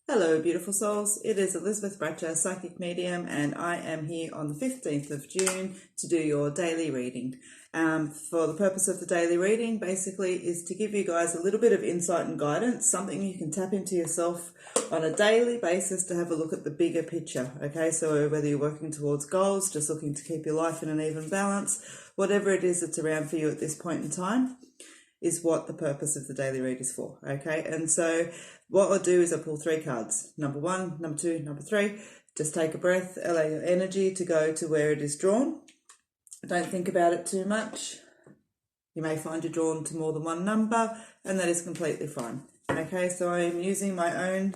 Hello, beautiful souls. It is Elizabeth Bratcher, psychic medium, and I am here on the 15th of June to do your daily reading. For the purpose of the daily reading, basically, is to give you guys a little bit of insight and guidance, something you can tap into yourself on a daily basis to have a look at the bigger picture. Okay, so whether you're working towards goals, just looking to keep your life in an even balance, whatever it is that's around for you at this point in time, is what the purpose of the daily read is for. Okay, and so what I'll do is I'll pull three cards, number one, number two, number three. Just take a breath, allow your energy to go to where it is drawn. Don't think about it too much. You may find you're drawn to more than one number, and that is completely fine. Okay, so I am using my own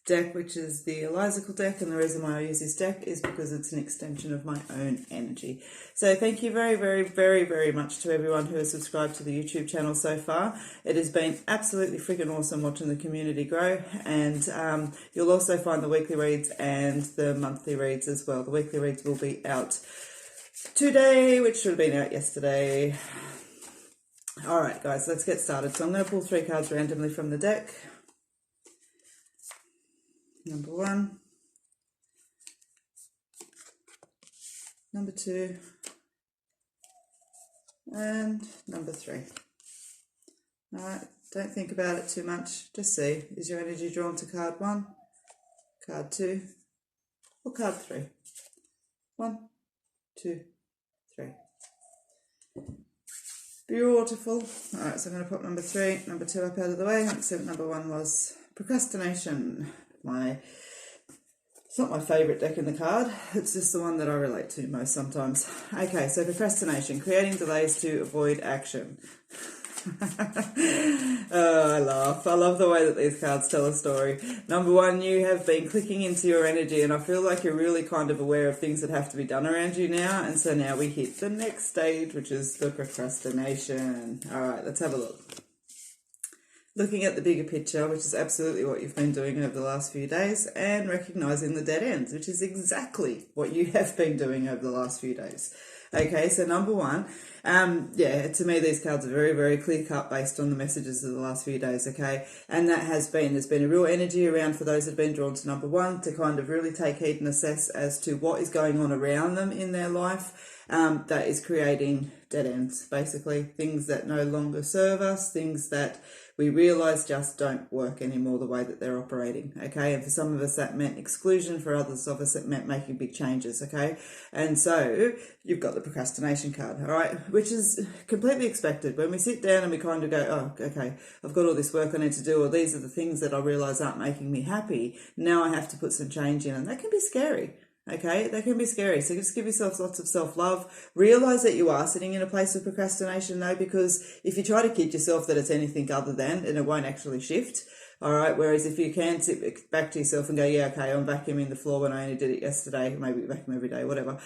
deck, which is the Elizical deck, and the reason why I use this deck is because it's an extension of my own energy. So thank you very, very, very, very much to everyone who has subscribed to the YouTube channel so far. It has been absolutely freaking awesome watching the community grow, and you'll also find the weekly reads and the monthly reads as well. The weekly reads will be out today, which should have been out yesterday. All right, guys, let's get started. So I'm going to pull three cards randomly from the deck. Number one, number two, and number three. All right, don't think about it too much. Just see, is your energy drawn to card one, card two, or card three? One, two, three. Beautiful. All right, so I'm going to pop number three, number two up out of the way. Except number one was procrastination. It's not my favourite deck in the card, it's just the one that I relate to most sometimes. Okay, so procrastination, creating delays to avoid action. Oh, I laugh. I love the way that these cards tell a story. Number one, you have been clicking into your energy, and I feel like you're really kind of aware of things that have to be done around you now, and so now we hit the next stage, which is the procrastination. All right, let's have a look. Looking at the bigger picture, which is absolutely what you've been doing over the last few days, and recognising the dead ends, which is exactly what you have been doing over the last few days. Okay, so number one, to me these cards are very, very clear cut based on the messages of the last few days, okay? And that there's been a real energy around for those that have been drawn to number one to kind of really take heed and assess as to what is going on around them in their life that is creating dead ends, basically. Things that no longer serve us, things that we realise just don't work anymore the way that they're operating, okay? And for some of us that meant exclusion, for others of us it meant making big changes, okay? And so you've got the procrastination card, all right, which is completely expected. When we sit down and we kind of go, oh, okay, I've got all this work I need to do, or these are the things that I realise aren't making me happy, now I have to put some change in, and that can be scary. Okay, that can be scary. So just give yourself lots of self-love. Realise that you are sitting in a place of procrastination though, because if you try to kid yourself that it's anything other than, and it won't actually shift. All right, whereas if you can sit back to yourself and go, yeah, okay, I'm vacuuming the floor when I only did it yesterday, maybe vacuum every day, whatever.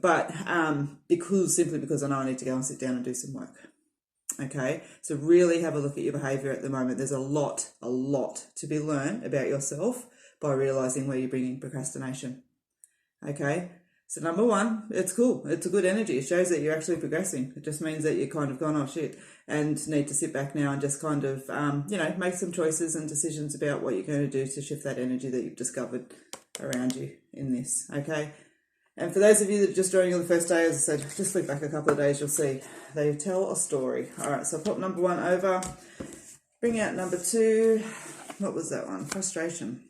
But simply because I know I need to go and sit down and do some work. Okay, so really have a look at your behaviour at the moment. There's a lot to be learned about yourself by realising where you're bringing procrastination. Okay, so number one, it's cool. It's a good energy. It shows that you're actually progressing. It just means that you're kind of gone, oh shit, and need to sit back now and just kind of, make some choices and decisions about what you're going to do to shift that energy that you've discovered around you in this. Okay, and for those of you that are just joining on the first day, as I said, just flip back a couple of days, you'll see they tell a story. All right, so pop number one over, bring out number two. What was that one? Frustration.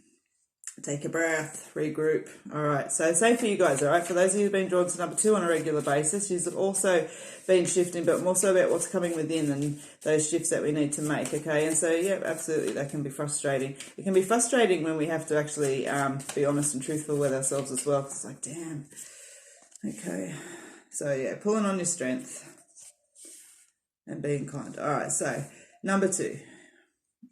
Take a breath, regroup. All right, so same for you guys, all right? For those of you who've been drawn to number two on a regular basis, you've also been shifting, but more so about what's coming within and those shifts that we need to make, okay? And so, yeah, absolutely, that can be frustrating. It can be frustrating when we have to actually be honest and truthful with ourselves as well, because it's like, damn, okay. So, yeah, pulling on your strength and being kind. All right, so number two.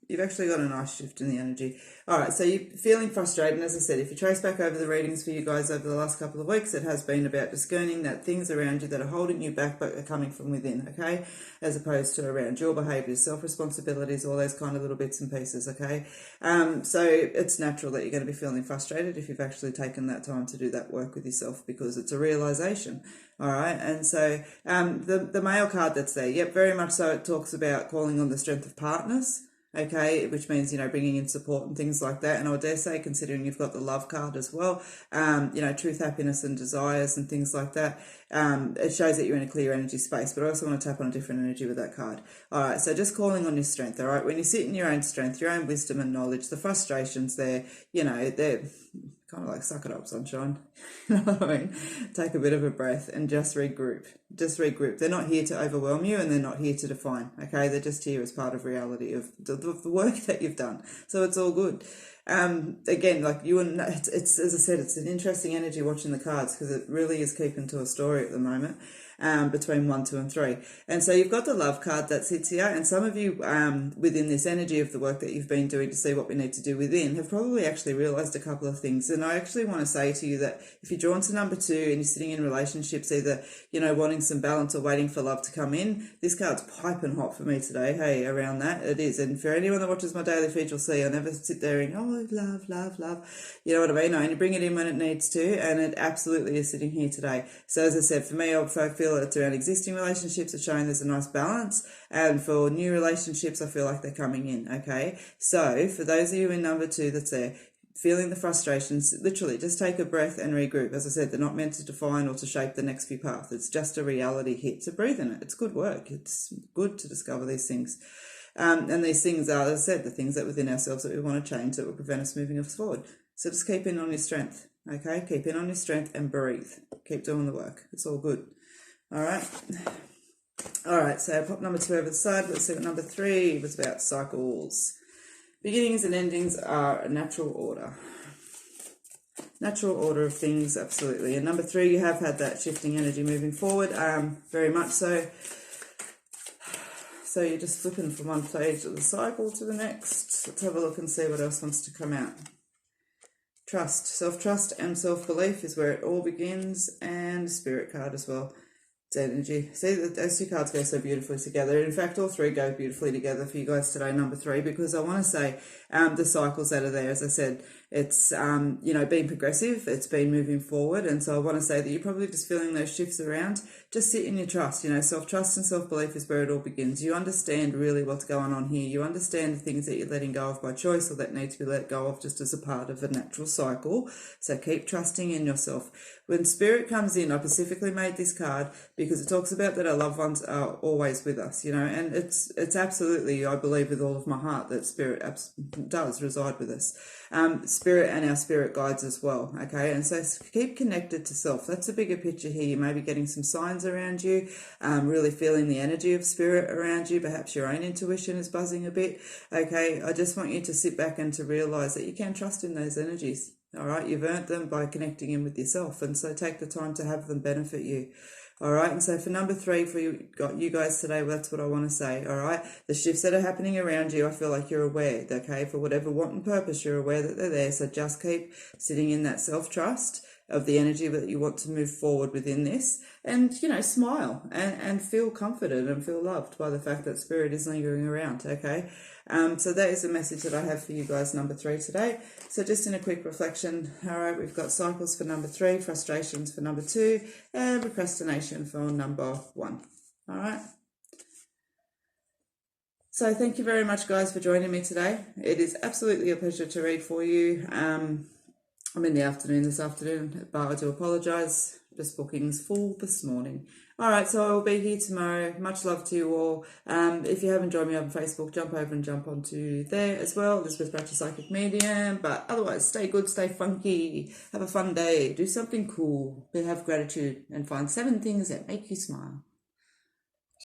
You've actually got a nice shift in the energy. All right, so you're feeling frustrated. And as I said, if you trace back over the readings for you guys over the last couple of weeks, it has been about discerning that things around you that are holding you back but are coming from within, okay? As opposed to around your behaviours, self-responsibilities, all those kind of little bits and pieces, okay? So it's natural that you're going to be feeling frustrated if you've actually taken that time to do that work with yourself, because it's a realisation, all right? And so the male card that's there, yep, very much so, it talks about calling on the strength of partners. okay, which means, bringing in support and things like that. And I would dare say, considering you've got the love card as well, truth, happiness and desires and things like that, it shows that you're in a clear energy space. But I also want to tap on a different energy with that card. All right, so just calling on your strength, all right? When you sit in your own strength, your own wisdom and knowledge, the frustrations there, they're kind of like, suck it up, sunshine. You know what I mean? Take a bit of a breath and just regroup. Just regroup. They're not here to overwhelm you, and they're not here to define, okay? They're just here as part of reality of the work that you've done. So it's all good. Again, like it's as I said, it's an interesting energy watching the cards, because it really is keeping to a story at the moment. Between 1, 2 and 3. And so you've got the love card that sits here, and some of you within this energy of the work that you've been doing to see what we need to do within have probably actually realised a couple of things. And I actually want to say to you that if you're drawn to number 2 and you're sitting in relationships, either, wanting some balance or waiting for love to come in, this card's piping hot for me today, hey, around that, it is. And for anyone that watches my daily feed, you'll see I never sit there and, love, you know what I mean? I only bring it in when it needs to, and it absolutely is sitting here today. So as I said, for me, I feel it's around existing relationships, it's showing there's a nice balance, and for new relationships I feel like they're coming in, okay? So for those of you in number 2 that's there feeling the frustrations, literally just take a breath and regroup. As I said, they're not meant to define or to shape the next few paths. It's just a reality hit. So breathe in it. It's good work. It's good to discover these things. And these things are, as I said, the things that within ourselves that we want to change that will prevent us moving us forward. So just keep in on your strength, okay? Keep in on your strength and breathe. Keep doing the work. It's all good. All right, so pop number 2 over the side. Let's see what number 3 was about. Cycles. Beginnings and endings are a natural order. Natural order of things, absolutely. And number 3, you have had that shifting energy moving forward, very much so. So you're just flipping from one page of the cycle to the next. Let's have a look and see what else wants to come out. Trust, self-trust and self-belief is where it all begins, and spirit card as well. It's energy. See, those 2 cards go so beautifully together. In fact, all 3 go beautifully together for you guys today, number 3, because I want to say the cycles that are there, as I said, it's, been progressive, it's been moving forward. And so I want to say that you're probably just feeling those shifts around. Just sit in your trust, self-trust and self-belief is where it all begins. You understand really what's going on here. You understand the things that you're letting go of by choice or that need to be let go of just as a part of a natural cycle. So keep trusting in yourself. When spirit comes in, I specifically made this card because it talks about that our loved ones are always with us, and it's absolutely, I believe with all of my heart that spirit does reside with us. Spirit and our spirit guides as well, okay? And so keep connected to self. That's a bigger picture here. You may be getting some signs around you, really feeling the energy of spirit around you. Perhaps your own intuition is buzzing a bit, okay? I just want you to sit back and to realise that you can trust in those energies, all right? You've earned them by connecting in with yourself, and so take the time to have them benefit you. All right, and so for number 3 for you guys today, well, that's what I want to say, all right? The shifts that are happening around you, I feel like you're aware, okay? For whatever want and purpose, you're aware that they're there, so just keep sitting in that self-trust of the energy that you want to move forward within this, and, smile and feel comforted and feel loved by the fact that spirit is lingering around, okay? So that is the message that I have for you guys, number 3 today. So just in a quick reflection, all right, we've got cycles for number 3, frustrations for number 2, and procrastination for number 1, all right? So thank you very much, guys, for joining me today. It is absolutely a pleasure to read for you. I'm in the afternoon this afternoon, but I do apologise. Just bookings full this morning. All right, so I will be here tomorrow. Much love to you all. If you haven't joined me on Facebook, jump over and jump onto there as well. Elizabeth Bratcher Psychic Medium. But otherwise, stay good, stay funky. Have a fun day. Do something cool. Have gratitude and find 7 things that make you smile.